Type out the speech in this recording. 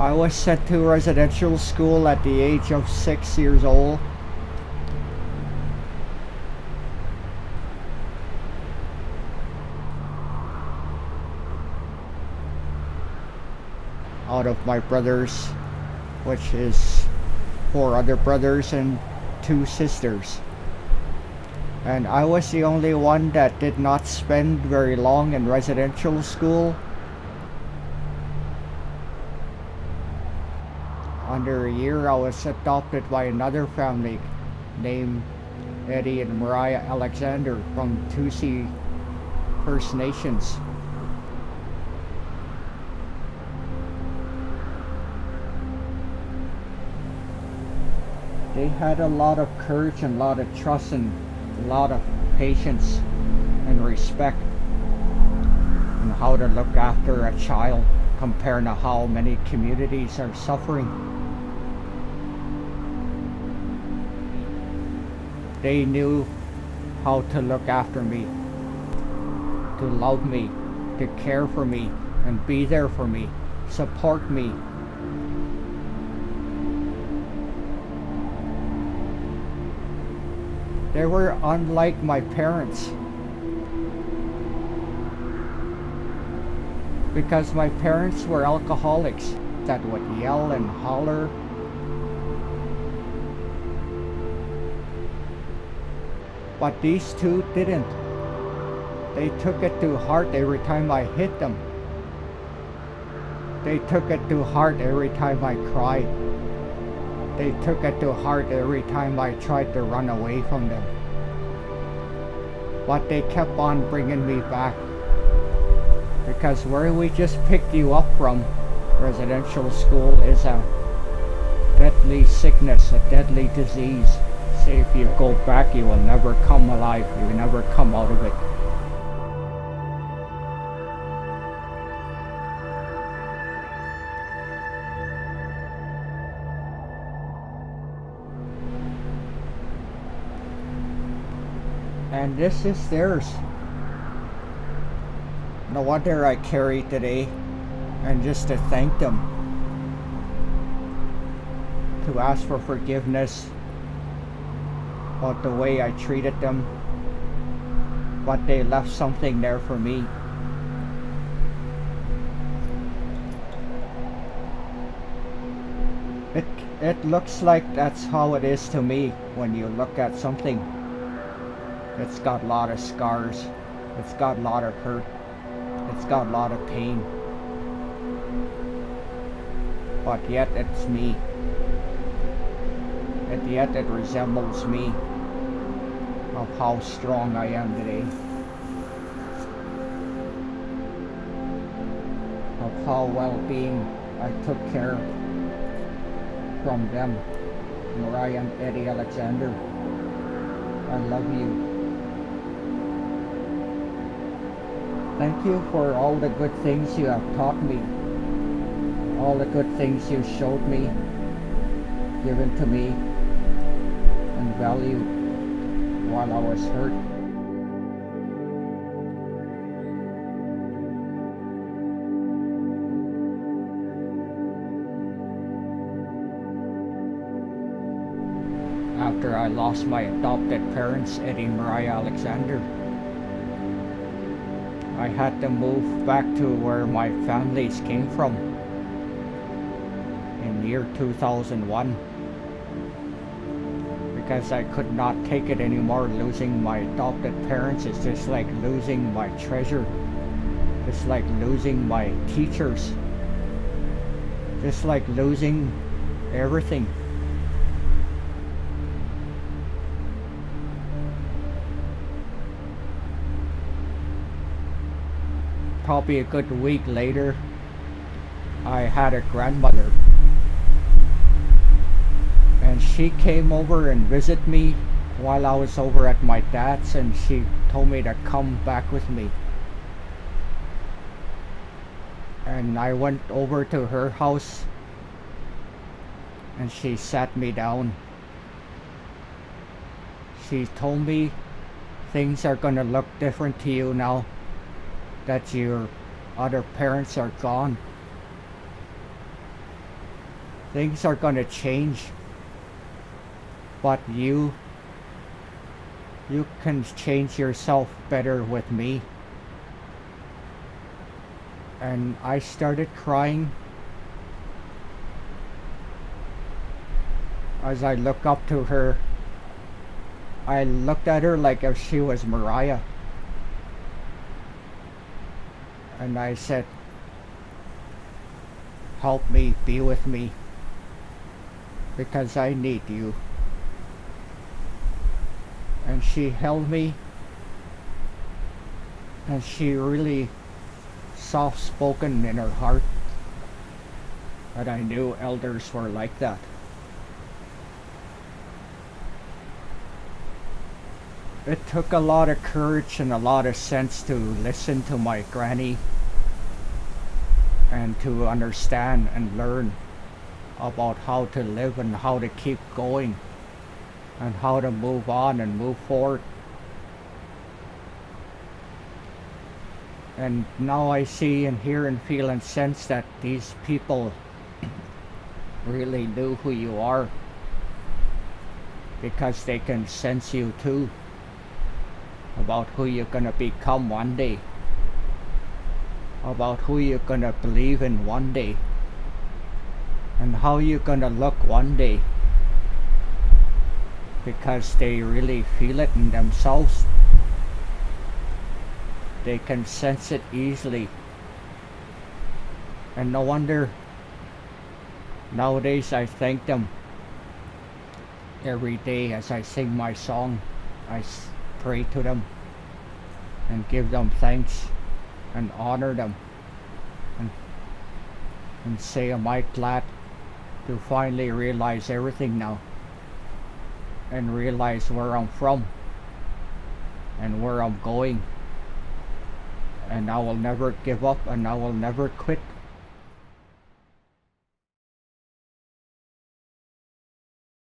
I was sent to residential school at the age of 6 years old. Out of my brothers, which is 4 other brothers and 2 sisters. And I was the only one that did not spend very long in residential school. Under a year, I was adopted by another family named Eddie and Mariah Alexander from Tusi First Nations. They had a lot of courage and a lot of trust and a lot of patience and respect on how to look after a child compared to how many communities are suffering. They knew how to look after me, to love me, to care for me, and be there for me, support me. They were unlike my parents, because my parents were alcoholics that would yell and holler. But these 2 didn't. They took it to heart every time I hit them. They took it to heart every time I cried. They took it to heart every time I tried to run away from them. But they kept on bringing me back. Because where we just picked you up from, residential school, is a deadly sickness, a deadly disease. Say if you go back, you will never come alive. You will never come out of it. And this is theirs. No wonder I carry it today, and just to thank them, to ask for forgiveness about the way I treated them, but they left something there for me. It looks like that's how it is to me when you look at something. It's got a lot of scars, it's got a lot of hurt, it's got a lot of pain, but yet it's me, and yet it resembles me of how strong I am today, of how well-being I took care from them. Mariah and Eddie Alexander, I love you. Thank you for all the good things you have taught me, all the good things you showed me, given to me, and valued while I was hurt. After I lost my adopted parents, Eddie and Mariah Alexander, I had to move back to where my families came from in year 2001 because I could not take it anymore. Losing my adopted parents is just like losing my treasure. It's like losing my teachers. Just like losing everything. Probably a good week later, I had a grandmother, and she came over and visited me while I was over at my dad's, and she told me to come back with me. And I went over to her house, and she sat me down. She told me things are gonna look different to you now that your other parents are gone. things are gonna change, but you can change yourself better with me. And I started crying as I looked up to her. I looked at her like if she was Mariah. And I said, help me, be with me, because I need you. And she held me, and she really soft-spoken in her heart. But I knew elders were like that. It took a lot of courage and a lot of sense to listen to my granny and to understand and learn about how to live and how to keep going and how to move on and move forward. And now I see and hear and feel and sense that these people really knew who you are, because they can sense you too, about who you're gonna become one day, about who you're gonna believe in one day, and how you're gonna look one day, because they really feel it in themselves. They can sense it easily. And no wonder nowadays I thank them every day as I sing my song. I pray to them and give them thanks and honor them and say, am I glad to finally realize everything now and realize where I'm from and where I'm going. And I will never give up, and I will never quit